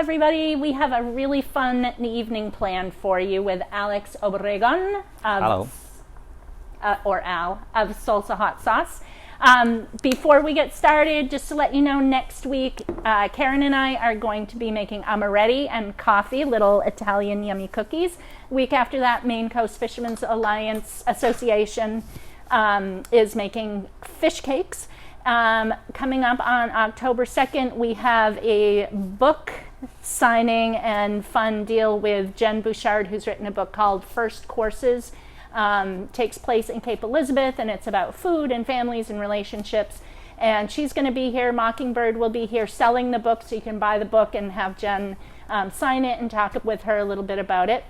everybody. We have a really fun evening planned for you with Alex Obregon of Solsa Hot Sauce. Before we get started, just to let you know, next week, Karen and I are going to be making amaretti and coffee, little Italian yummy cookies. Week after that, Maine Coast Fishermen's Alliance Association is making fish cakes. Coming up on October 2nd, we have a book signing and fun deal with Jen Bouchard, who's written a book called First Courses. Takes place in Cape Elizabeth, and it's about food and families and relationships. And she's going to be here. Mockingbird will be here selling the book, so you can buy the book and have Jen sign it and talk with her a little bit about it.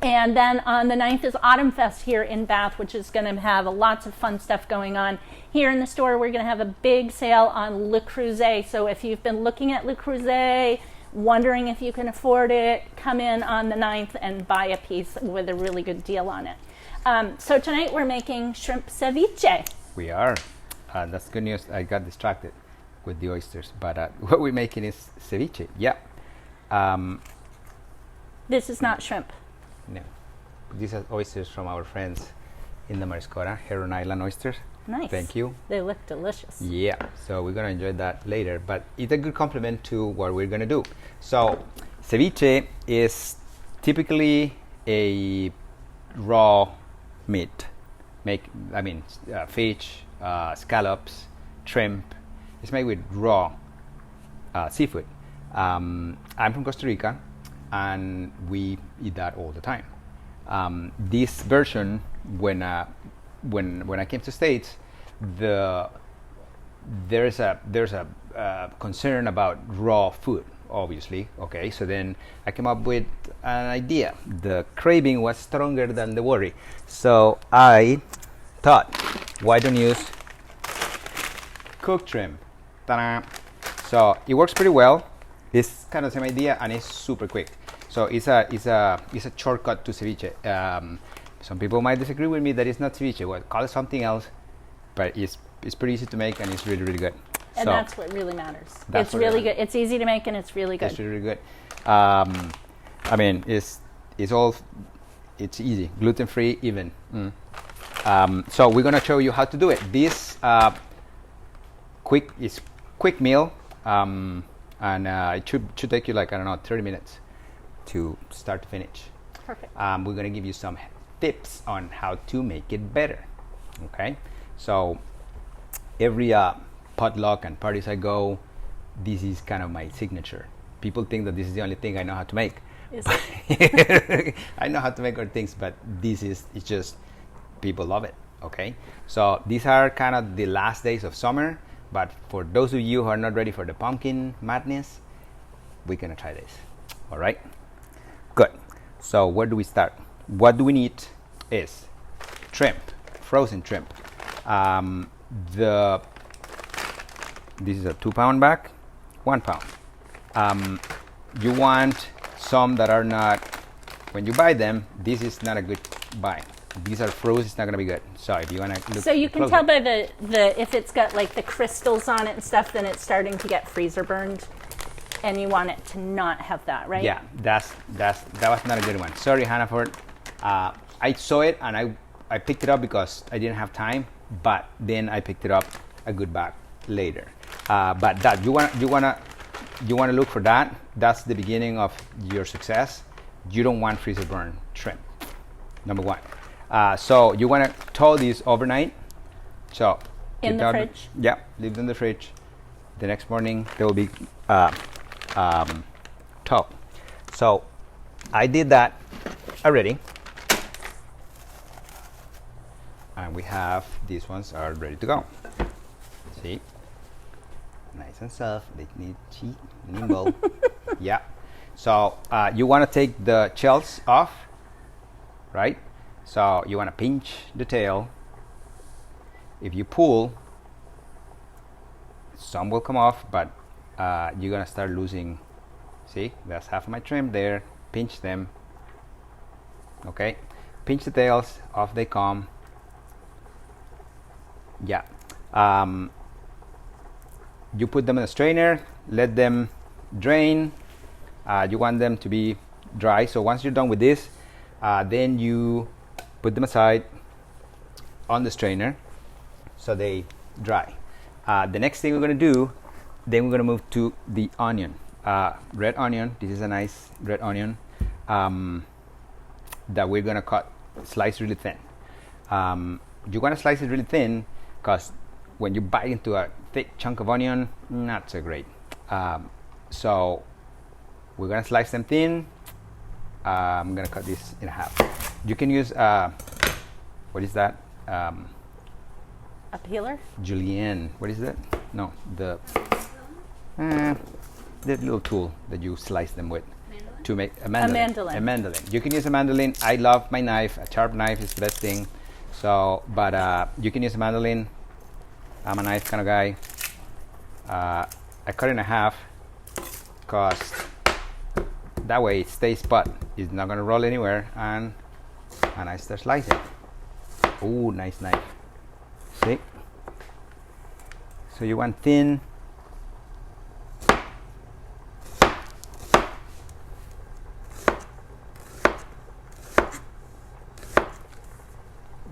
And then on the 9th is Autumn Fest here in Bath, which is going to have lots of fun stuff going on. Here in the store, we're going to have a big sale on Le Creuset. So if you've been looking at Le Creuset, wondering if you can afford it, come in on the 9th and buy a piece with a really good deal on it. So tonight we're making shrimp ceviche. We are. That's good news. I got distracted with the oysters, but what we're making is ceviche. Yeah. This is not shrimp. No. These are oysters from our friends in the Mariscora, Heron Island oysters. Nice. Thank you. They look delicious. Yeah. So we're going to enjoy that later, but it's a good complement to what we're going to do. So ceviche is typically a raw meat. Fish, scallops, shrimp. It's made with raw seafood. I'm from Costa Rica, and we eat that all the time. This version, when I came to States, there's a concern about raw food, obviously. Okay, so then I came up with an idea. The craving was stronger than the worry, so I thought, why don't use cooked shrimp? Ta-da! So it works pretty well. It's kind of the same idea, and it's super quick. So it's a shortcut to ceviche. Some people might disagree with me that it's not ceviche. Well, call it something else, but it's pretty easy to make, and it's really, really good. And so that's what really matters. It's really good. It's easy to make, and it's really good. It's really good. It's easy, gluten-free even. So we're gonna show you how to do it. This quick meal, and it should take you 30 minutes to start to finish. Perfect. We're gonna give you some tips on how to make it better. Okay, so every potluck and parties I go, this is kind of my signature. People think that this is the only thing I know how to make. Is it? I know how to make other things, but it's just people love it. Okay, so these are kind of the last days of summer, but for those of you who are not ready for the pumpkin madness, we're gonna try this. All right, good. So where do we start? What do we need is shrimp, frozen shrimp. This is a 2-pound bag, 1 pound. You want some that are not, when you buy them, this is not a good buy. These are frozen, it's not gonna be good. So if you wanna look so you can closer, tell by the if it's got the crystals on it and stuff, then it's starting to get freezer burned, and you want it to not have that, right? Yeah, that was not a good one. Sorry, Hannaford. I saw it and I picked it up because I didn't have time, but then I picked it up a good bag later. But that you wanna look for that. That's the beginning of your success. You don't want freezer burn shrimp. Number one. So you wanna thaw these overnight. So in the fridge. Yeah, leave them in the fridge. The next morning they will be thawed. So I did that already. And we have these ones are ready to go. See, nice and soft. They need cheap, nimble. Yeah. So you want to take the shells off, right? So you want to pinch the tail. If you pull, some will come off, but you're gonna start losing. See, that's half of my shrimp there. Pinch them. Okay, pinch the tails, off they come. Yeah. You put them in a strainer, let them drain, You want them to be dry. So once you're done with this, then you put them aside on the strainer so they dry. The next thing we're going to do, then we're going to move to the onion. Red onion. This is a nice red onion that we're going to slice really thin. You want to slice it really thin because when you bite into a thick chunk of onion, not so great. So we're going to slice them thin. I'm going to cut this in half. You can use, what is that? A peeler? Julienne. What is that? No, the little tool that you slice them with. To make a mandolin. A mandolin. You can use a mandolin. I love my knife. A sharp knife is the best thing. So, but you can use a mandolin. I'm a knife kind of guy. I cut it in half because that way it stays put. It's not going to roll anywhere, and I start slicing. Ooh, nice knife. See? So you want thin.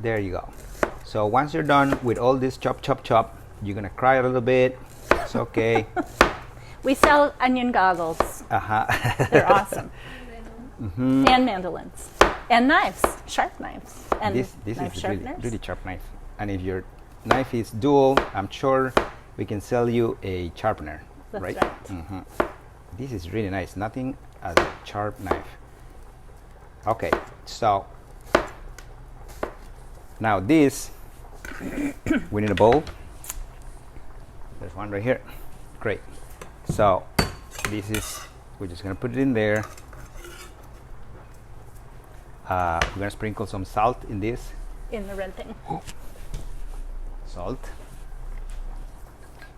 There you go. So once you're done with all this chop, you're gonna cry a little bit. It's okay. We sell onion goggles. They're awesome. Mm-hmm. And mandolins. And knives, sharp knives. And this knife is sharpeners. really sharp knife. And if your knife is dual, I'm sure we can sell you a sharpener. That's right? Mm-hmm. This is really nice. Nothing as a sharp knife. Okay, so now this, we need a bowl. There's one right here. Great. So this is, we're just gonna put it in there. We're gonna sprinkle some salt in this. In the red thing. Salt.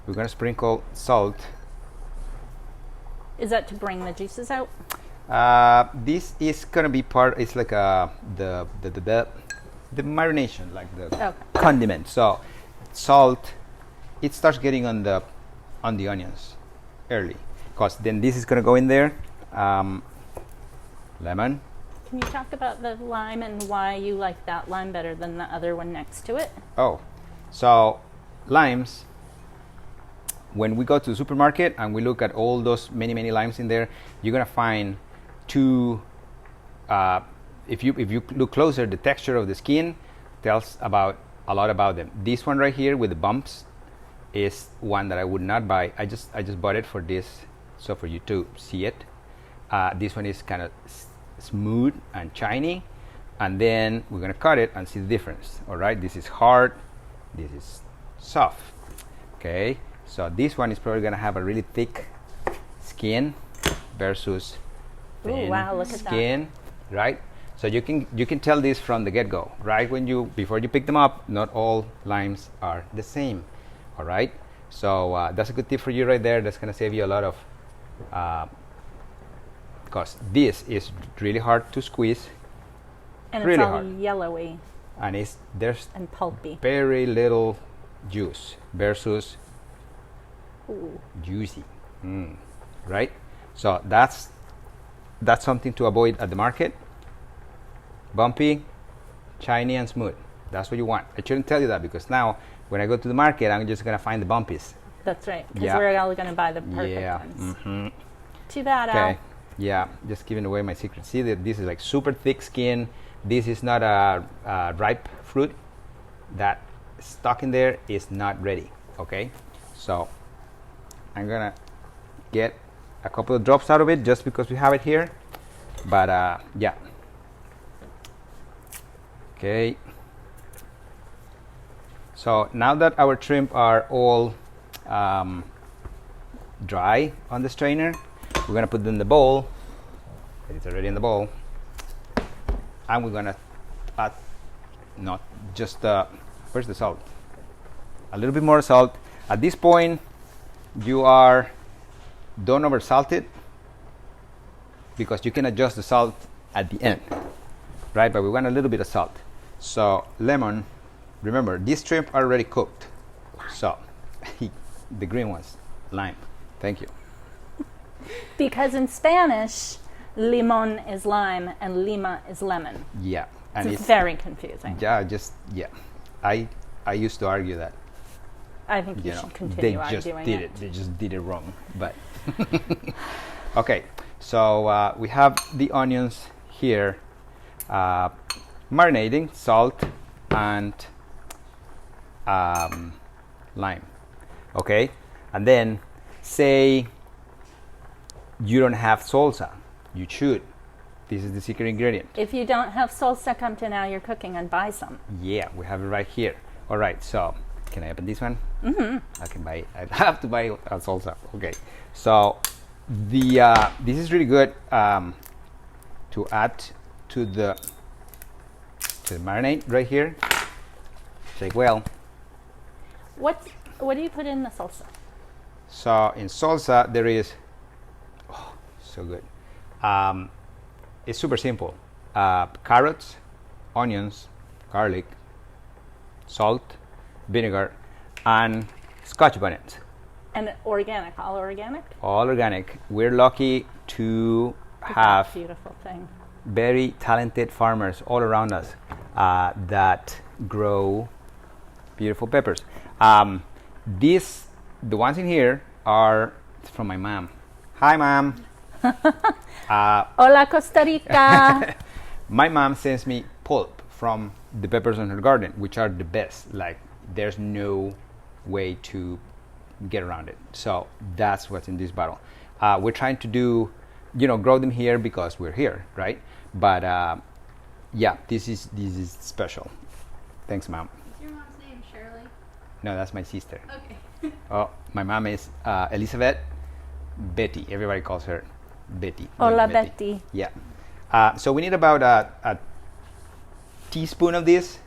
We're gonna sprinkle salt. Is that to bring the juices out? This is gonna be part. It's like the marination, like the condiment. So salt, it starts getting on the onions early, because then this is gonna go in there. Lemon. Can you talk about the lime and why you like that lime better than the other one next to it? Oh, so limes. When we go to the supermarket and we look at all those many limes in there, you're gonna find two. If you look closer, the texture of the skin tells a lot about them. This one right here with the bumps is one that I would not buy. I just bought it for this, so for you to see it. This one is kind of smooth and shiny, and then we're gonna cut it and see the difference. All right, this is hard, this is soft. Okay, so this one is probably gonna have a really thick skin versus thin look at skin, right? So you can tell this from the get-go, right? Before you pick them up, not all limes are the same. All right, so that's a good tip for you right there. That's gonna save you a lot of because this is really hard to squeeze, and really it's all hard, yellowy and there's and pulpy, very little juice versus Ooh. juicy, right? So that's something to avoid at the market. Bumpy, shiny, and smooth. That's what you want. I shouldn't tell you that, because now when I go to the market, I'm just gonna find the bumpies. That's right, because we're all gonna buy the perfect ones. Mm-hmm. Too bad, Okay. Al. Yeah, just giving away my secret. See that this is like super thick skin. This is not a ripe fruit. That stuck in there is not ready. Okay, so I'm gonna get a couple of drops out of it just because we have it here. But yeah. Okay. So now that our shrimp are all dry on the strainer, we're gonna put them in the bowl. It's already in the bowl, and we're gonna add not just where's the salt? A little bit more salt. At this point, don't over salt it, because you can adjust the salt at the end, right? But we want a little bit of salt. So lemon. Remember, these shrimp are already cooked. So the green ones, lime. Thank you. Because in Spanish, limon is lime and lima is lemon. Yeah. And it's very confusing. Yeah. I used to argue that. I think you should continue arguing it. They just did it wrong. But okay, so we have the onions here, marinating, salt and lime. Okay, and then say you don't have salsa, you should. This is the secret ingredient. If you don't have salsa, come to Now You're Cooking and buy some. Yeah, we have it right here. All right, so can I open this one? Mm-hmm. I can buy it. I have to buy a salsa. Okay, so this is really good to add to the marinade right here. Shake well. What do you put in the salsa? So in salsa there is so good. It's super simple. Carrots, onions, garlic, salt, vinegar, and Scotch bonnet. And organic, all organic? All organic. We're lucky to have beautiful thing. Very talented farmers all around us that grow beautiful peppers. The ones in here are from my mom. Hi, Mom. Hola, Costa Rica. My mom sends me pulp from the peppers in her garden, which are the best. Like, there's no way to get around it. So that's what's in this bottle. We're trying to do, grow them here because we're here, right? But yeah, this is special. Thanks, Mom. What's your mom's name, Shirley? No, that's my sister. Okay. Oh, my mom is Elizabeth. Betty. Everybody calls her Betty. Hola, Betty. Yeah. So we need about a teaspoon of this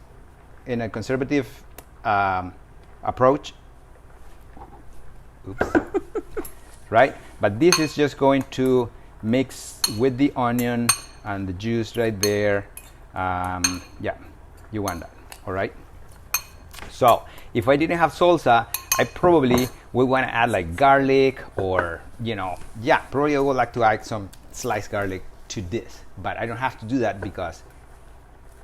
in a conservative approach. Oops. Right? But this is just going to mix with the onion and the juice right there. Yeah, you want that. All right? So if I didn't have salsa, I probably would want to add like garlic or, probably I would like to add some sliced garlic to this. But I don't have to do that because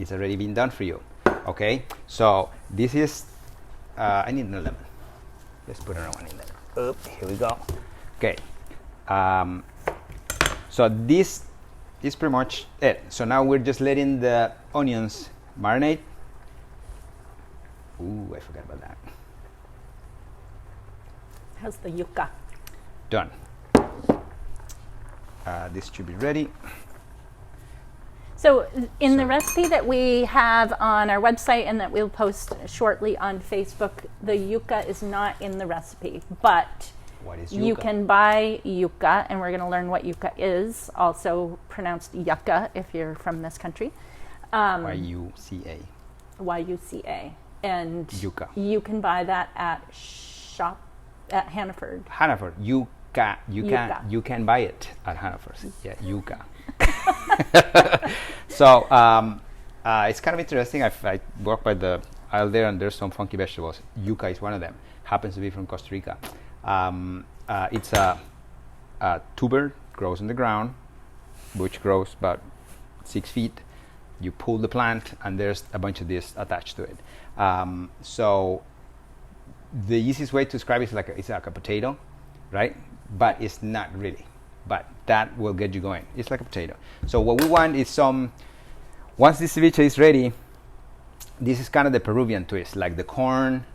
it's already been done for you. Okay? So this is, I need another lemon. Let's put another one in there. Oop, here we go. Okay. So this is pretty much it. So now we're just letting the onions marinate. Ooh, I forgot about that. How's the yuca? Done. This should be ready. So in the recipe that we have on our website and that we'll post shortly on Facebook, the yuca is not in the recipe, but what is yuca? You can buy yuca, and we're going to learn what yuca is, also pronounced yucca if you're from this country. Y-U-C-A. Y-U-C-A. And yuca. You can buy that at Hannaford. Hannaford. Yuca. You can buy it at Hannaford. Yeah, yuca. So it's kind of interesting. I walk by the aisle there and there's some funky vegetables. Yuca is one of them. Happens to be from Costa Rica. It's a tuber, grows in the ground, which grows about 6 feet. You pull the plant and there's a bunch of this attached to it. So the easiest way to describe it is it's like a potato, right? But it's not really. But that will get you going. It's like a potato. So what we want is once this ceviche is ready, this is kind of the Peruvian twist, like the corn,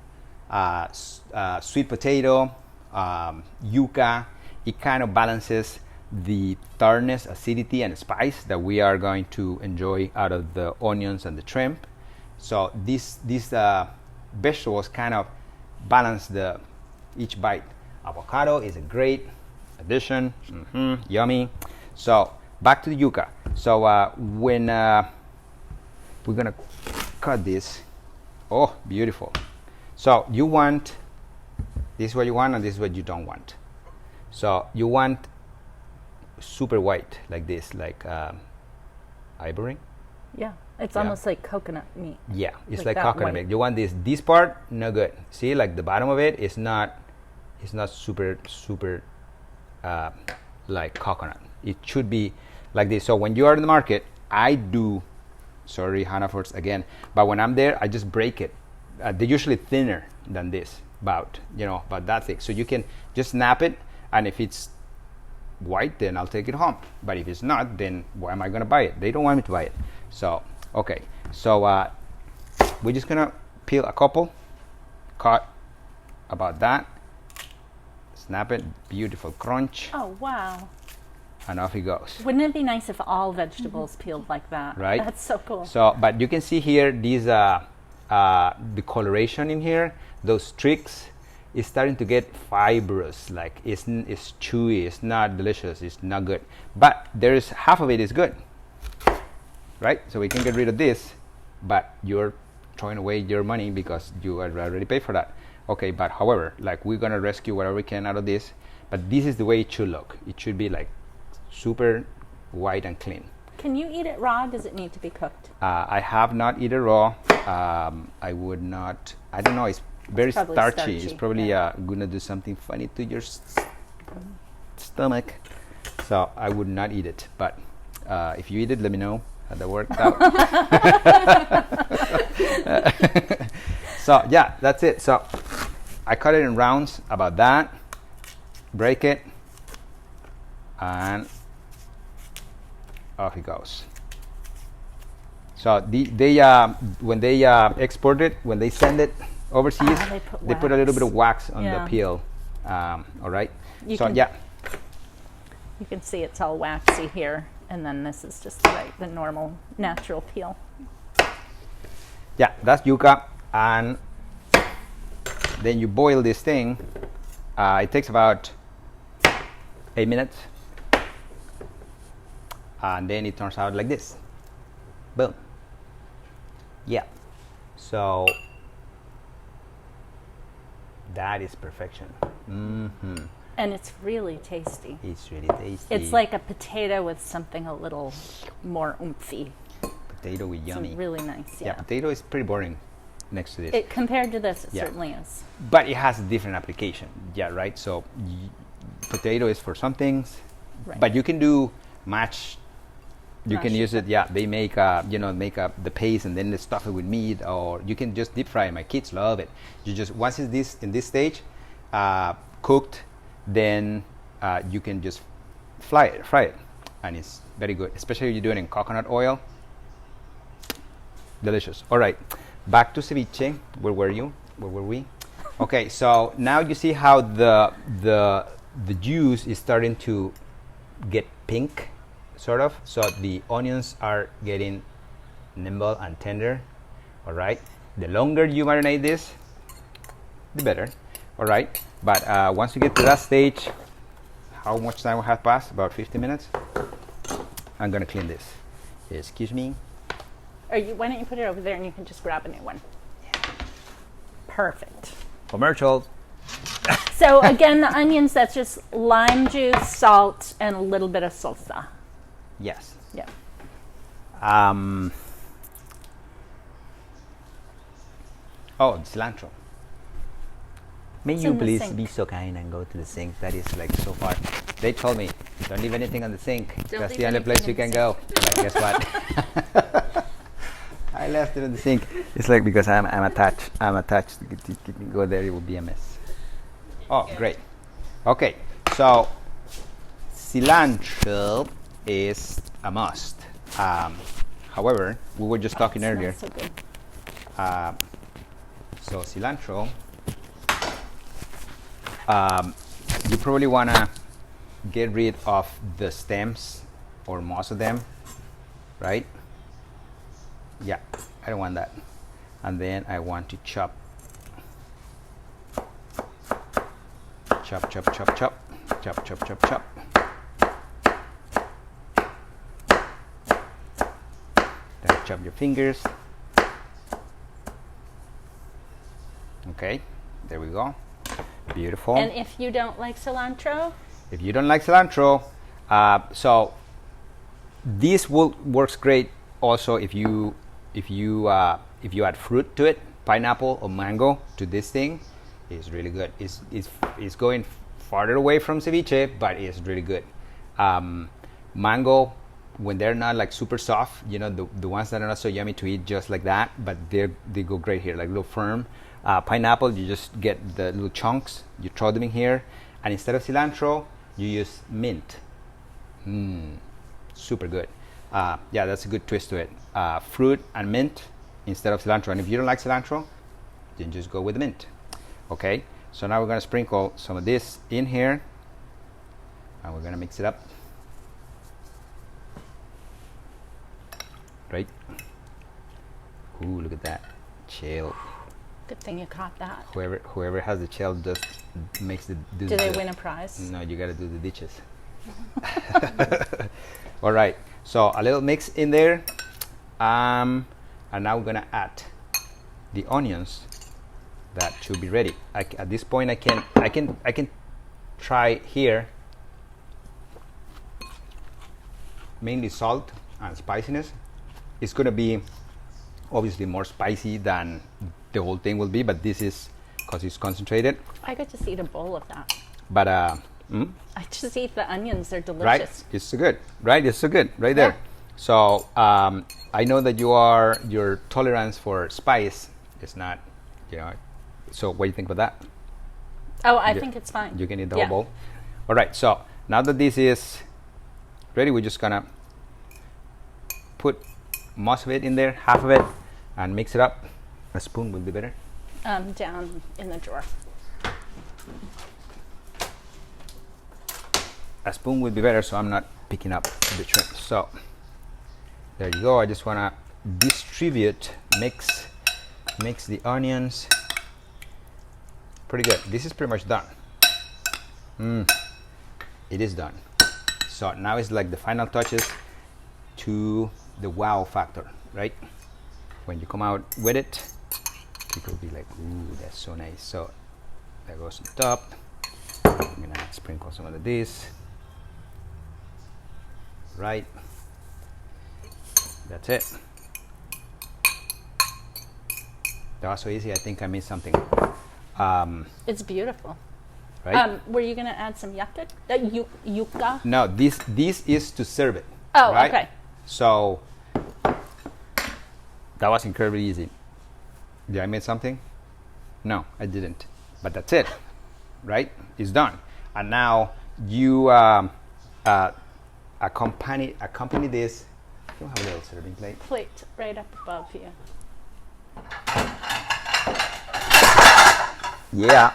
sweet potato, yuca. It kind of balances the tartness, acidity, and spice that we are going to enjoy out of the onions and the shrimp. So these vegetables kind of balance each bite. Avocado is a great addition. Yummy. So back to the yuca. So when we're gonna cut this, oh, beautiful. So you want, this is what you want and this is what you don't want. So you want super white like this, like ivory. Yeah, it's almost like coconut meat. Yeah, it's like coconut meat. You want this part, no good. See, like the bottom of it is not super like coconut. It should be like this. So when you are in the market, I do, sorry Hannaford's again, but when I'm there, I just break it. They're usually thinner than this, about that thick. So you can just snap it, and if it's white, then I'll take it home. But if it's not, then why am I gonna buy it? They don't want me to buy it. So okay, so we're just gonna peel a couple, cut about that, snap it, beautiful crunch. Oh wow. And off it goes. Wouldn't it be nice if all vegetables peeled like that? Right. That's so cool. So, but you can see here these the coloration in here, those streaks is starting to get fibrous. Like it's chewy. It's not delicious. It's not good. But there's half of it is good, right? So we can get rid of this, but you're throwing away your money because you already paid for that. Okay, but however, like we're gonna rescue whatever we can out of this. But this is the way it should look. It should be like super white and clean. Can you eat it raw? Does it need to be cooked? I have not eaten raw. I would not. I don't know. It's very starchy. It's probably gonna do something funny to your stomach. So I would not eat it. But if you eat it, let me know how that worked out. So yeah, that's it. So I cut it in rounds. About that, break it, and off it goes. So they when they export it, when they send it overseas, they put a little bit of wax on the peel. All right. You can see it's all waxy here, and then this is just the normal natural peel. Yeah, that's yuca, and then you boil this thing. It takes about 8 minutes. And then it turns out like this. Boom. Yeah. So that is perfection. Mm-hmm. And it's really tasty. It's really tasty. It's like a potato with something a little more oomphy. Potato with yummy. It's really nice. Yeah, potato is pretty boring next to this. Compared to this, it certainly is. But it has a different application. Yeah, right? So potato is for some things. Right. But you can do mashed. You can use it. Yeah, they make the paste and then they stuff it with meat, or you can just deep fry it. My kids love it. You just once it's in this stage, cooked, then you can just fry it, and it's very good. Especially if you do it in coconut oil. Delicious. All right, back to ceviche. Where were you? Where were we? Okay, so now you see how the juice is starting to get pink. Sort of, so the onions are getting nimble and tender. All right, the longer you marinate this, the better. All right, but once you get to that stage, how much time will have passed? About 50 minutes. I'm gonna clean this. Excuse me. Why don't you put it over there and you can just grab a new one? Yeah. Perfect. Commercials. So again, the onions, that's just lime juice, salt, and a little bit of salsa. Yes. Yeah. Cilantro. May you please be so kind and go to the sink? That is like so far. They told me, don't leave anything on the sink. That's the only place you can go. But guess what? I left it in the sink. It's like because I'm attached. I'm attached. Go there, it will be a mess. Oh, great. Okay, so cilantro is a must. However, we were just talking earlier. So good. So cilantro, you probably want to get rid of the stems or most of them, right? Yeah, I don't want that. And then I want to chop. Chop, chop, chop, chop. Chop, chop, chop, chop. Then chop your fingers. Okay, there we go. Beautiful. And if you don't like cilantro? If you don't like cilantro, so this works great also if you add fruit to it, pineapple or mango to this thing. It's really good. It's going farther away from ceviche, but it's really good. Mango, when they're not like super soft, you know, the ones that are not so yummy to eat just like that, but they go great here, like a little firm. Pineapple, you just get the little chunks, you throw them in here, and instead of cilantro, you use mint. Super good. Yeah, that's a good twist to it. Fruit and mint instead of cilantro. And if you don't like cilantro, then just go with the mint. Okay, so now we're going to sprinkle some of this in here, and we're going to mix it up. Right? Ooh, look at that. Chill. Good thing you caught that. Whoever has the shell just makes the. Do they win a prize? No, you gotta do the dishes. All right, so a little mix in there, and now we're gonna add the onions. That should be ready. At this point, I can try here. Mainly salt and spiciness. It's gonna be obviously more spicy than the whole thing will be, but this is because it's concentrated. I could just eat a bowl of that. But I just eat the onions. They're delicious. right, it's so good, right? It's so good, right there. So I know that your tolerance for spice is not, you know. So what do you think about that? Oh, I think it's fine. You can eat the whole bowl. All right. So now that this is ready, we're just gonna put most of it in there, half of it, and mix it up. A spoon will be better. Down in the drawer. A spoon would be better, so I'm not picking up the shrimp. So there you go. I just wanna distribute, mix the onions. Pretty good. This is pretty much done. It is done. So now it's like the final touches to the wow factor, right? When you come out with it, people will be like, ooh, that's so nice. So that goes on top. I'm gonna sprinkle some of this. Right. That's it. That was so easy. I think I missed something. It's beautiful. Right? Were you gonna add some yucca? Yuca? No, this is to serve it. Oh, right? okay. So that was incredibly easy. Did I miss something? No, I didn't. But that's it, right? It's done. And now you accompany this. You have a little serving plate. Plate right up above you. Yeah.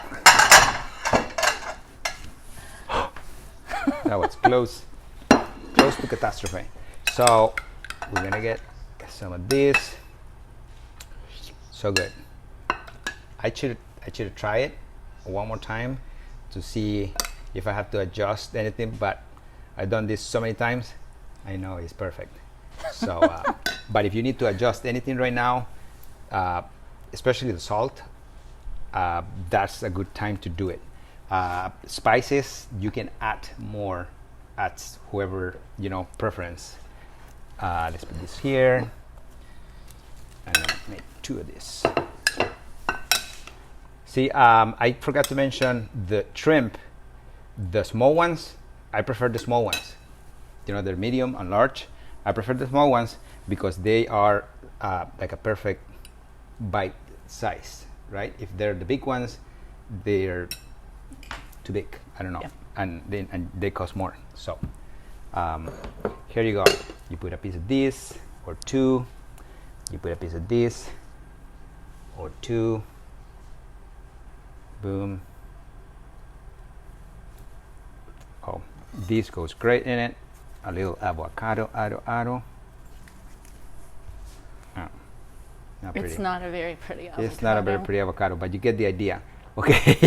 That was close to catastrophe. So we're gonna get some of this. So good. I should try it one more time to see if I have to adjust anything, but I've done this so many times, I know it's perfect. So but if you need to adjust anything right now, especially the salt, that's a good time to do it. Spices, you can add more at whoever, you know, preference. Let's put this here, and then make 2 of this. See, I forgot to mention the shrimp. The small ones, I prefer the small ones. You know, they're medium and large. I prefer the small ones because they are like a perfect bite size, right? If they're the big ones, they're too big. I don't know, and they cost more. So here you go. You put a piece of this or 2. You put a piece of this or 2. Boom. Oh, this goes great in it. A little avocado. Oh, not pretty. It's not a very pretty avocado. It's not a very pretty avocado, but you get the idea. Okay.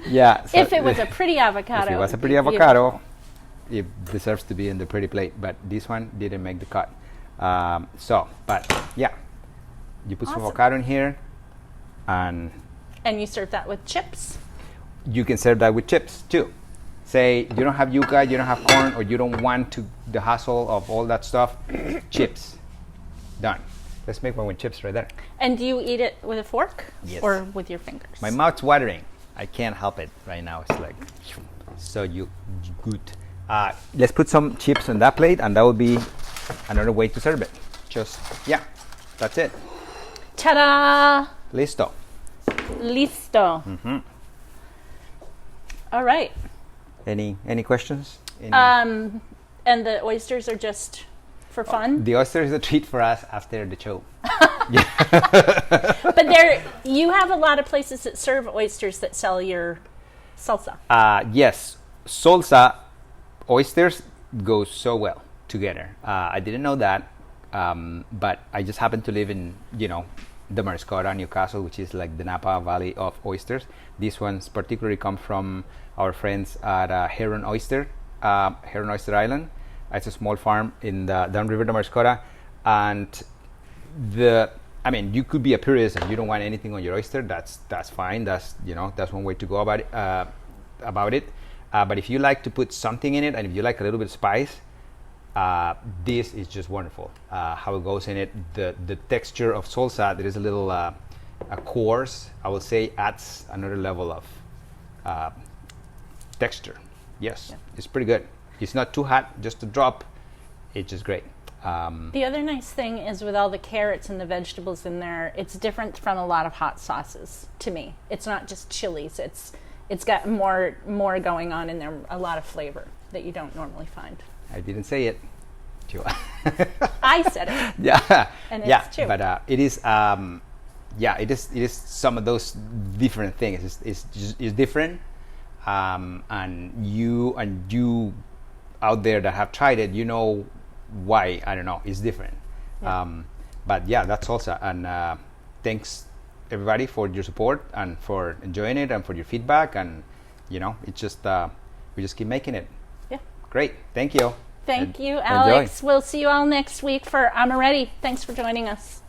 Yeah. So if it was a pretty avocado. If it was a pretty avocado, it deserves to be in the pretty plate, but this one didn't make the cut. But yeah, you put some avocado in here, and you serve that with chips. You can serve that with chips too. Say you don't have yuca, you don't have corn, or you don't want the hassle of all that stuff. Chips, done. Let's make one with chips right there. And do you eat it with a fork? Yes. Or with your fingers? My mouth's watering. I can't help it right now. It's like so good. Let's put some chips on that plate, and that will be another way to serve it. Just, yeah, that's it. Ta-da! Listo. Listo. Mm-hmm. All right. Any questions? And the oysters are just for fun? The oyster is a treat for us after the show. But you have a lot of places that serve oysters that sell your salsa. Yes. Salsa, oysters go so well together. I didn't know that, but I just happen to live in, the Mariscota, Newcastle, which is like the Napa Valley of oysters. These ones particularly come from our friends at Heron Oyster Island. It's a small farm in the downriver the Mariscota, and you could be a purist and you don't want anything on your oyster. That's fine. That's one way to go about it. But if you like to put something in it, and if you like a little bit of spice, this is just wonderful. How it goes in it, the texture of salsa, there is a little a coarse, I will say, adds another level of texture. Yes, yeah. It's pretty good. It's not too hot, just a drop. It's just great. The other nice thing is with all the carrots and the vegetables in there, it's different from a lot of hot sauces to me. It's not just chilies. It's got more going on in there, a lot of flavor that you don't normally find. I didn't say it. I said it. Yeah. And it's true. But it is. It is some of those different things. It's different. And you out there that have tried it, you know why. I don't know. It's different. Yeah. But yeah, that's salsa. And thanks everybody for your support and for enjoying it and for your feedback. And it's just we just keep making it. Yeah. Great. Thank you. Thank you, Alex. Enjoy. We'll see you all next week for I'm Ready. Thanks for joining us.